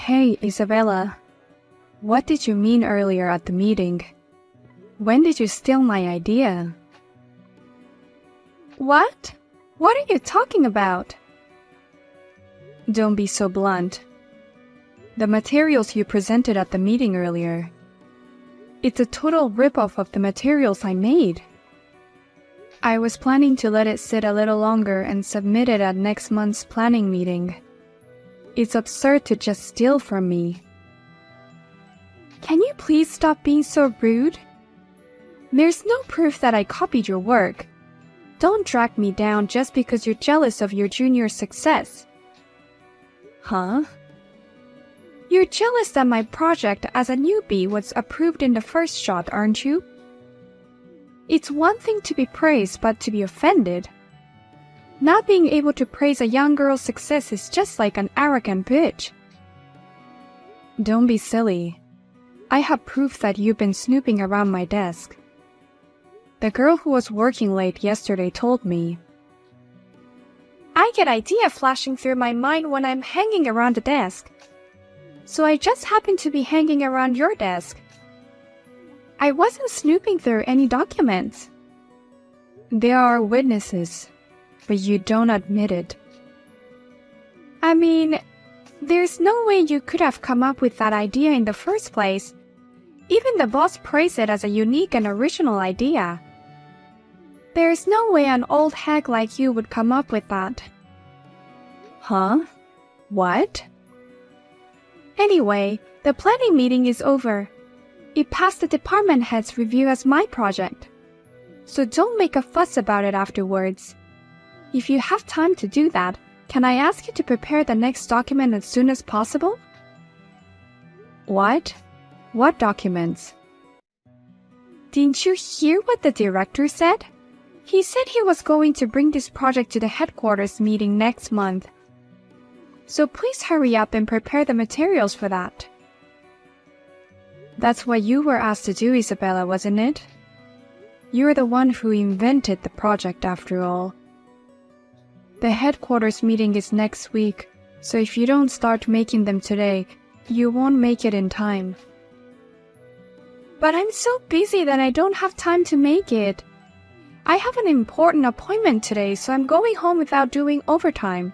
Hey, Isabella. What did you mean earlier at the meeting? When did you steal my idea? What? What are you talking about? Don't be so blunt. The materials you presented at the meeting earlier. It's a total rip-off of the materials I made. I was planning to let it sit a little longer and submit it at next month's planning meeting. It's absurd to just steal from me. Can you please stop being so rude? There's no proof that I copied your work. Don't drag me down just because you're jealous of your junior's success. Huh? You're jealous that my project as a newbie was approved in the first shot, aren't you? It's one thing to be praised, but to be offended. Not being able to praise a young girl's success is just like an arrogant bitch. Don't be silly. I have proof that you've been snooping around my desk. The girl who was working late yesterday told me. I get ideas flashing through my mind when I'm hanging around the desk. So I just happened to be hanging around your desk. I wasn't snooping through any documents. There are witnesses, but you don't admit it. I mean, there's no way you could have come up with that idea in the first place. Even the boss praised it as a unique and original idea. There's no way an old hag like you would come up with that. Huh? What? Anyway, the planning meeting is over. It passed the department head's review as my project. So don't make a fuss about it afterwards. If you have time to do that, can I ask you to prepare the next document as soon as possible? What? What documents? Didn't you hear what the director said? He said he was going to bring this project to the headquarters meeting next month. So please hurry up and prepare the materials for that. That's what you were asked to do, Isabella, wasn't it? You're the one who invented the project after all. The headquarters meeting is next week, so if you don't start making them today, you won't make it in time. But I'm so busy that I don't have time to make it. I have an important appointment today, so I'm going home without doing overtime.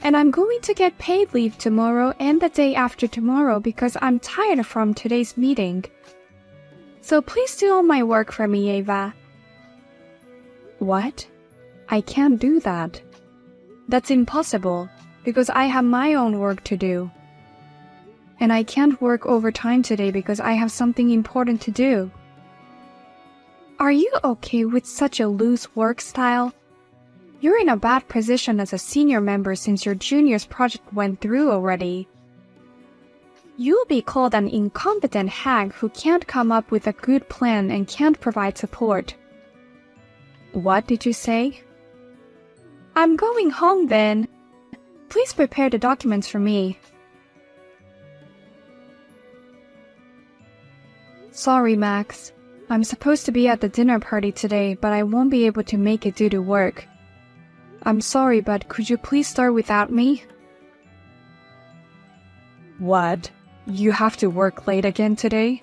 And I'm going to get paid leave tomorrow and the day after tomorrow because I'm tired from today's meeting. So please do all my work for me, Ava. What? I can't do that. That's impossible because I have my own work to do. And I can't work overtime today because I have something important to do. Are you okay with such a loose work style? You're in a bad position as a senior member since your junior's project went through already. You'll be called an incompetent hag who can't come up with a good plan and can't provide support. What did you say? I'm going home then. Please prepare the documents for me. Sorry, Max. I'm supposed to be at the dinner party today, but I won't be able to make it due to work. I'm sorry, but could you please start without me? What? You have to work late again today?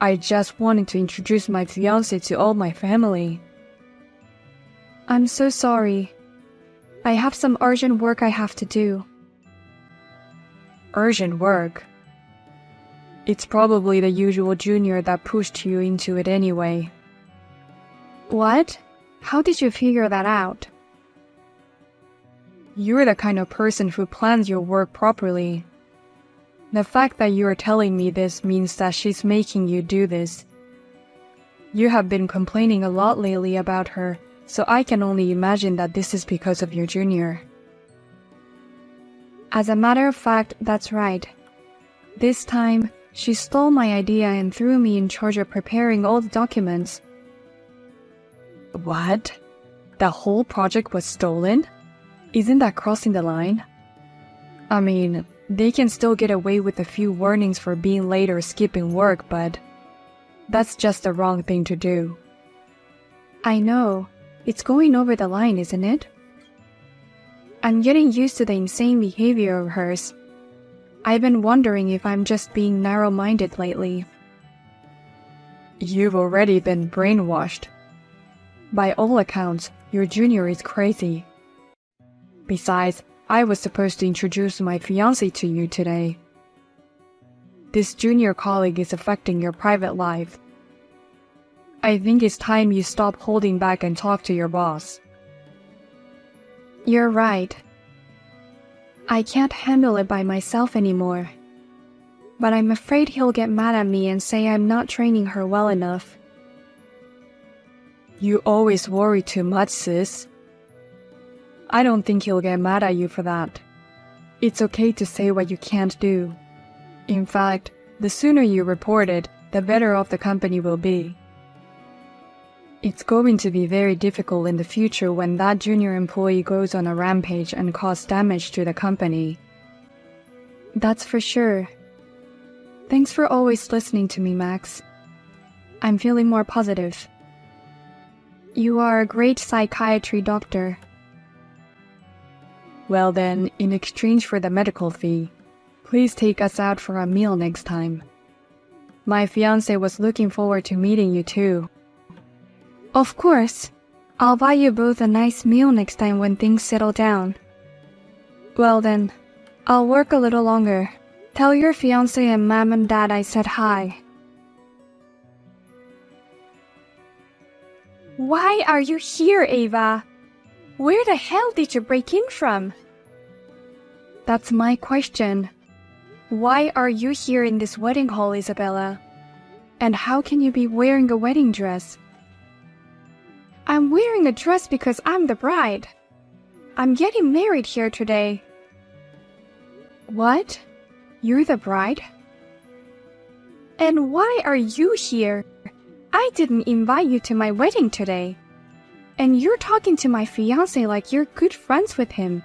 I just wanted to introduce my fiancé to all my family. I'm so sorry. I have some urgent work I have to do. Urgent work? It's probably the usual junior that pushed you into it anyway. What? How did you figure that out? You're the kind of person who plans your work properly. The fact that you are telling me this means that she's making you do this. You have been complaining a lot lately about her, so I can only imagine that this is because of your junior. As a matter of fact, that's right. This time, she stole my idea and threw me in charge of preparing all the documents. What? The whole project was stolen? Isn't that crossing the line? I mean, they can still get away with a few warnings for being late or skipping work, but that's just the wrong thing to do. I know. It's going over the line, isn't it? I'm getting used to the insane behavior of hers. I've been wondering if I'm just being narrow-minded lately. You've already been brainwashed. By all accounts, your junior is crazy. Besides, I was supposed to introduce my fiancé to you today. This junior colleague is affecting your private life. I think it's time you stop holding back and talk to your boss. You're right. I can't handle it by myself anymore. But I'm afraid he'll get mad at me and say I'm not training her well enough. You always worry too much, sis. I don't think he'll get mad at you for that. It's okay to say what you can't do. In fact, the sooner you report it, the better off the company will be. It's going to be very difficult in the future when that junior employee goes on a rampage and causes damage to the company. That's for sure. Thanks for always listening to me, Max. I'm feeling more positive. You are a great psychiatry doctor. Well then, in exchange for the medical fee, please take us out for a meal next time. My fiancé was looking forward to meeting you too. Of course. I'll buy you both a nice meal next time when things settle down. Well then, I'll work a little longer. Tell your fiancé and mom and dad I said hi. Why are you here, Ava? Where the hell did you break in from? That's my question. Why are you here in this wedding hall, Isabella? And how can you be wearing a wedding dress? I'm wearing a dress because I'm the bride. I'm getting married here today. What? You're the bride? And why are you here? I didn't invite you to my wedding today. And you're talking to my fiancé like you're good friends with him.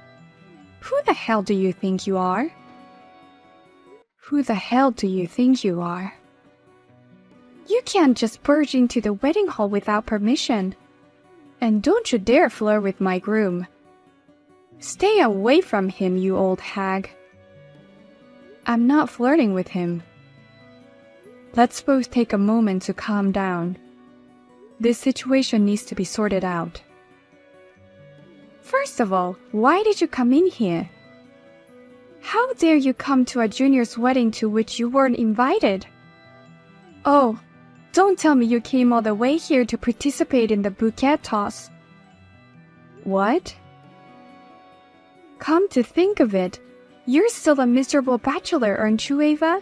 Who the hell do you think you are? Who the hell do you think you are? You can't just barge into the wedding hall without permission. And don't you dare flirt with my groom. Stay away from him, you old hag. I'm not flirting with him. Let's both take a moment to calm down. This situation needs to be sorted out. First of all, why did you come in here? How dare you come to a junior's wedding to which you weren't invited? Oh, don't tell me you came all the way here to participate in the bouquet toss. What? Come to think of it, you're still a miserable bachelor, aren't you, Ava?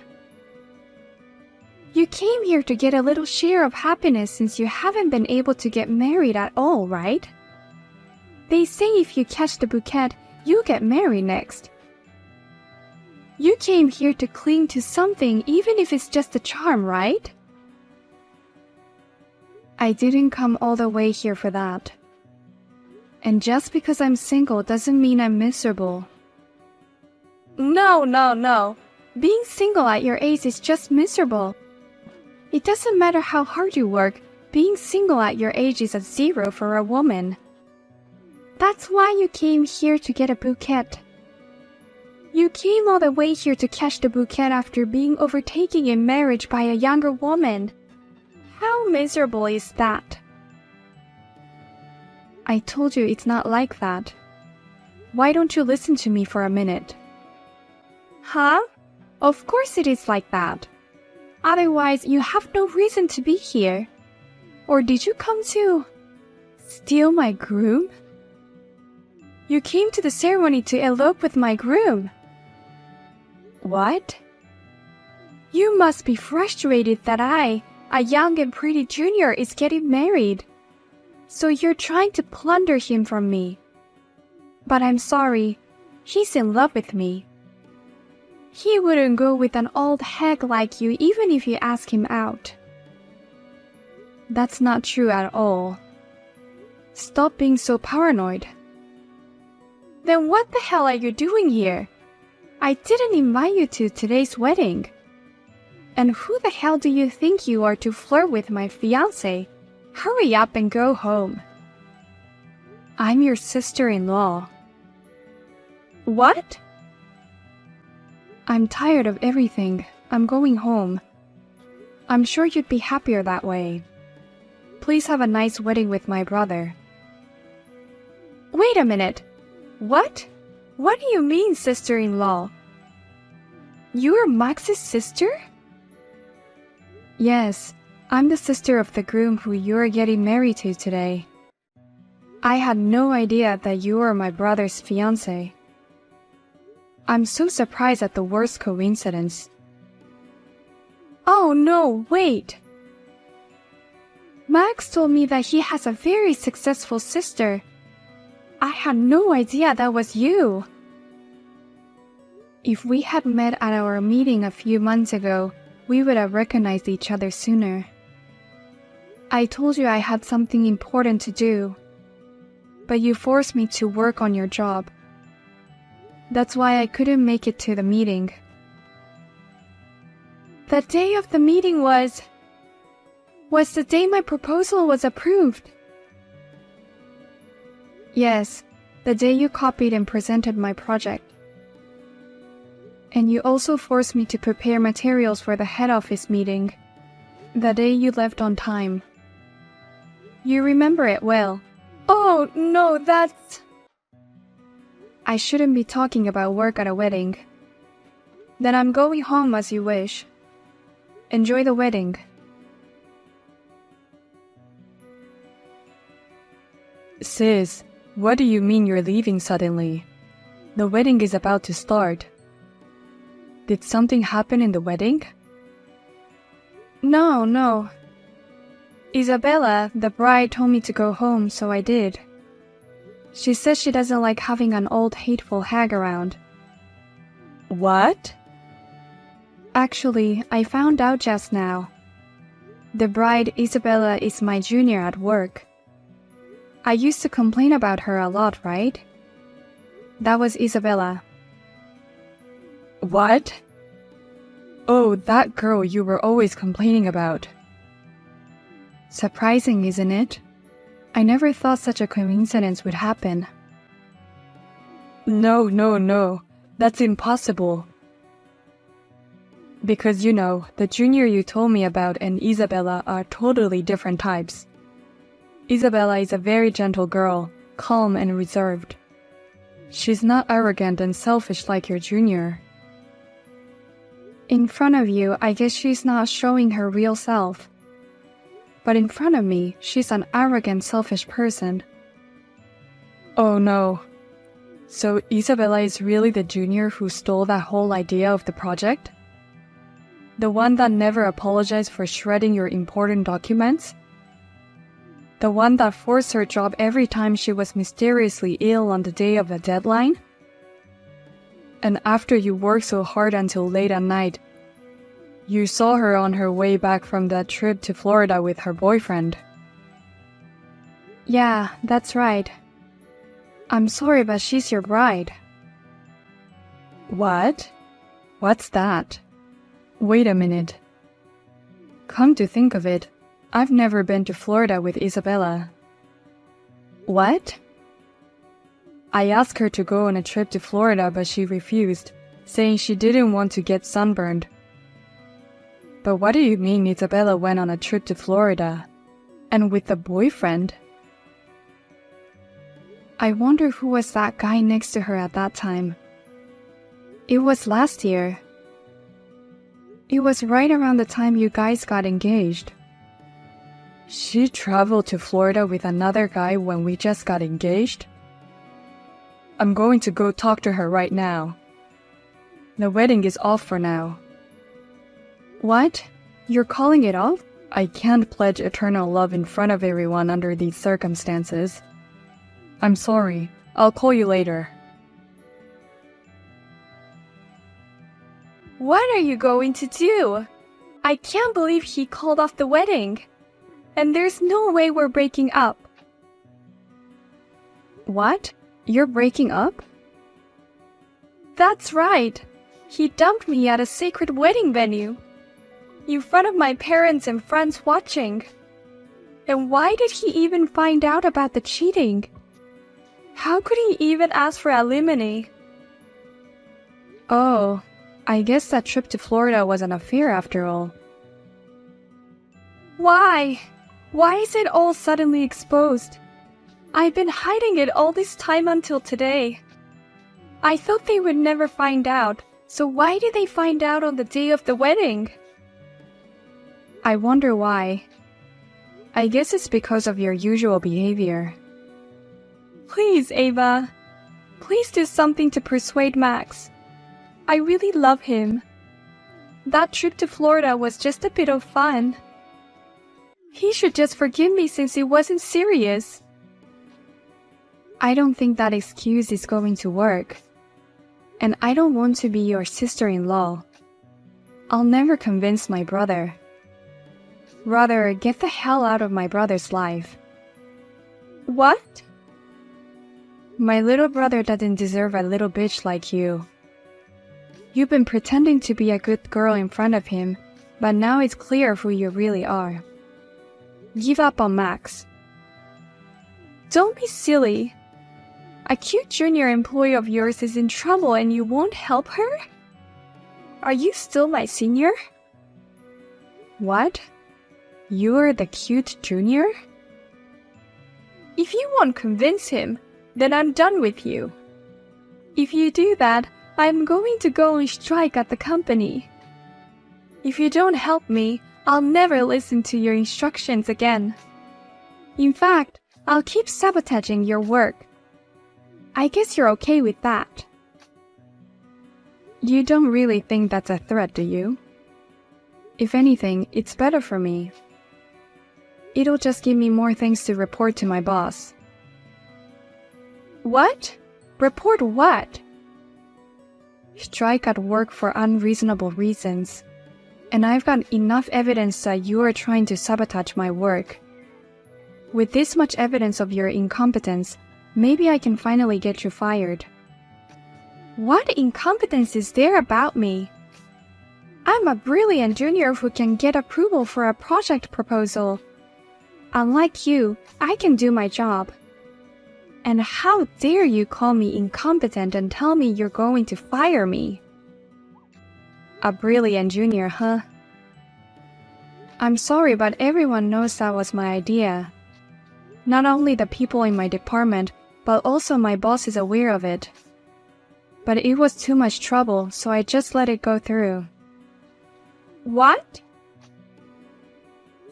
You came here to get a little share of happiness since you haven't been able to get married at all, right? They say if you catch the bouquet, you get married next. You came here to cling to something even if it's just a charm, right? I didn't come all the way here for that. And just because I'm single doesn't mean I'm miserable. No. Being single at your age is just miserable. It doesn't matter how hard you work, being single at your age is a zero for a woman. That's why you came here to get a bouquet. You came all the way here to catch the bouquet after being overtaken in marriage by a younger woman. How miserable is that? I told you it's not like that. Why don't you listen to me for a minute? Huh? Of course it is like that. Otherwise, you have no reason to be here. Or did you come to steal my groom? You came to the ceremony to elope with my groom. What? You must be frustrated that I, a young and pretty junior, is getting married. So you're trying to plunder him from me. But I'm sorry, he's in love with me. He wouldn't go with an old hag like you even if you ask him out. That's not true at all. Stop being so paranoid. Then what the hell are you doing here? I didn't invite you to today's wedding. And who the hell do you think you are to flirt with my fiancé? Hurry up and go home. I'm your sister-in-law. What? I'm tired of everything. I'm going home. I'm sure you'd be happier that way. Please have a nice wedding with my brother. Wait a minute. What? What do you mean, sister-in-law? You're Max's sister? Yes, I'm the sister of the groom who you're getting married to today. I had no idea that you were my brother's fiancé. I'm so surprised at the worst coincidence. Oh no, wait! Max told me that he has a very successful sister. I had no idea that was you. If we had met at our meeting a few months ago, we would have recognized each other sooner. I told you I had something important to do, but you forced me to work on your job. That's why I couldn't make it to the meeting. The day of the meeting was the day my proposal was approved. Yes, the day you copied and presented my project. And you also forced me to prepare materials for the head office meeting, the day you left on time. You remember it well. Oh, no, that's... I shouldn't be talking about work at a wedding. Then I'm going home as you wish. Enjoy the wedding. Sis, what do you mean you're leaving suddenly? The wedding is about to start. Did something happen in the wedding? No. Isabella, the bride, told me to go home, so I did. She says she doesn't like having an old hateful hag around. What? Actually, I found out just now. The bride, Isabella, is my junior at work. I used to complain about her a lot, right? That was Isabella. What? Oh, that girl you were always complaining about. Surprising, isn't it? I never thought such a coincidence would happen. No. That's impossible. Because the junior you told me about and Isabella are totally different types. Isabella is a very gentle girl, calm and reserved. She's not arrogant and selfish like your junior. In front of you, I guess she's not showing her real self. But in front of me, she's an arrogant, selfish person. Oh no. So Isabella is really the junior who stole that whole idea of the project? The one that never apologized for shredding your important documents? The one that forced her job every time she was mysteriously ill on the day of the deadline? And after you worked so hard until late at night, you saw her on her way back from that trip to Florida with her boyfriend. Yeah, that's right. I'm sorry, but she's your bride. What? What's that? Wait a minute. Come to think of it, I've never been to Florida with Isabella. What? I asked her to go on a trip to Florida, but she refused, saying she didn't want to get sunburned. But what do you mean Isabella went on a trip to Florida? And with a boyfriend? I wonder who was that guy next to her at that time. It was last year. It was right around the time you guys got engaged. She traveled to Florida with another guy when we just got engaged? I'm going to go talk to her right now. The wedding is off for now. What? You're calling it off? I can't pledge eternal love in front of everyone under these circumstances. I'm sorry. I'll call you later. What are you going to do? I can't believe he called off the wedding. And there's no way we're breaking up. What? You're breaking up? That's right. He dumped me at a sacred wedding venue. In front of my parents and friends watching. And why did he even find out about the cheating? How could he even ask for alimony? Oh, I guess that trip to Florida was an affair after all. Why? Why is it all suddenly exposed? I've been hiding it all this time until today. I thought they would never find out, so why did they find out on the day of the wedding? I wonder why. I guess it's because of your usual behavior. Please, Ava. Please do something to persuade Max. I really love him. That trip to Florida was just a bit of fun. He should just forgive me since it wasn't serious. I don't think that excuse is going to work. And I don't want to be your sister-in-law. I'll never convince my brother. Rather, get the hell out of my brother's life. What? My little brother doesn't deserve a little bitch like you. You've been pretending to be a good girl in front of him, but now it's clear who you really are. Give up on Max. Don't be silly. A cute junior employee of yours is in trouble and you won't help her? Are you still my senior? What? You're the cute junior? If you won't convince him, then I'm done with you. If you do that, I'm going to go on strike at the company. If you don't help me, I'll never listen to your instructions again. In fact, I'll keep sabotaging your work. I guess you're okay with that. You don't really think that's a threat, do you? If anything, it's better for me. It'll just give me more things to report to my boss. What? Report what? Strike at work for unreasonable reasons. And I've got enough evidence that you are trying to sabotage my work. With this much evidence of your incompetence, maybe I can finally get you fired. What incompetence is there about me? I'm a brilliant junior who can get approval for a project proposal. Unlike you, I can do my job. And how dare you call me incompetent and tell me you're going to fire me? A brilliant junior, huh? I'm sorry, but everyone knows that was my idea. Not only the people in my department, but also my boss is aware of it. But it was too much trouble, so I just let it go through. What?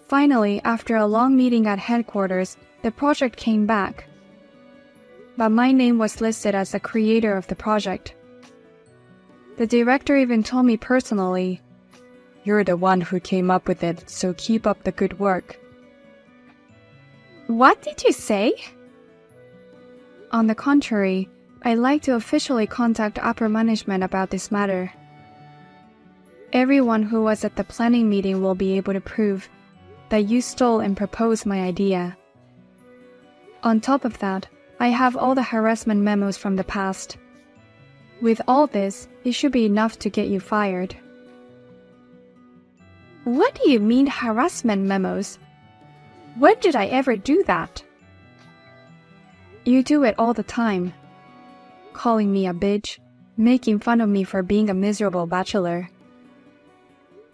Finally, after a long meeting at headquarters, the project came back. But my name was listed as the creator of the project. The director even told me personally, "You're the one who came up with it, so keep up the good work." What did you say? On the contrary, I'd like to officially contact upper management about this matter. Everyone who was at the planning meeting will be able to prove that you stole and proposed my idea. On top of that, I have all the harassment memos from the past. With all this, it should be enough to get you fired. What do you mean harassment memos? When did I ever do that? You do it all the time. Calling me a bitch, making fun of me for being a miserable bachelor.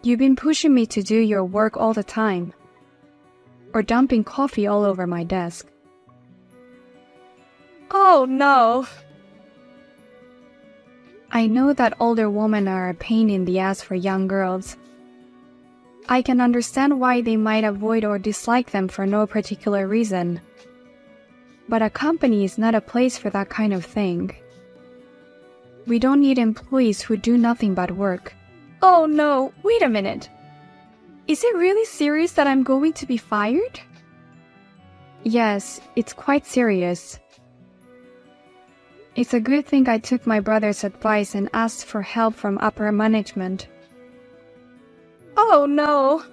You've been pushing me to do your work all the time. Or dumping coffee all over my desk. Oh no! I know that older women are a pain in the ass for young girls. I can understand why they might avoid or dislike them for no particular reason. But a company is not a place for that kind of thing. We don't need employees who do nothing but work. Oh no, wait a minute. Is it really serious that I'm going to be fired? Yes, it's quite serious. It's a good thing I took my brother's advice and asked for help from upper management. Oh no!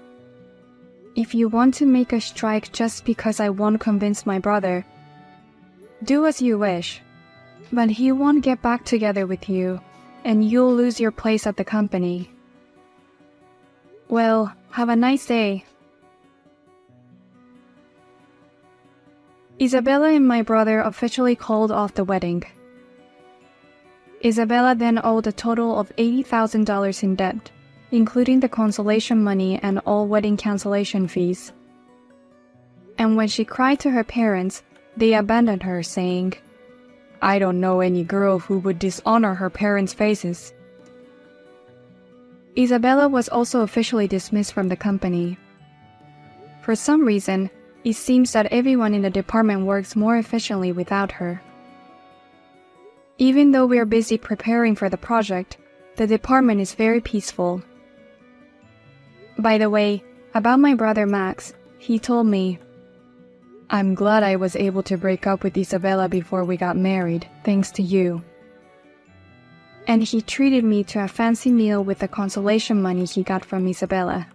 If you want to make a strike just because I won't convince my brother, do as you wish. But he won't get back together with you, and you'll lose your place at the company. Well, have a nice day. Isabella and my brother officially called off the wedding. Isabella then owed a total of $80,000 in debt, including the consolation money and all wedding cancellation fees. And when she cried to her parents, they abandoned her, saying, "I don't know any girl who would dishonor her parents' faces." Isabella was also officially dismissed from the company. For some reason, it seems that everyone in the department works more efficiently without her. Even though we are busy preparing for the project, the department is very peaceful. By the way, about my brother Max, he told me, "I'm glad I was able to break up with Isabella before we got married, thanks to you." And he treated me to a fancy meal with the consolation money he got from Isabella.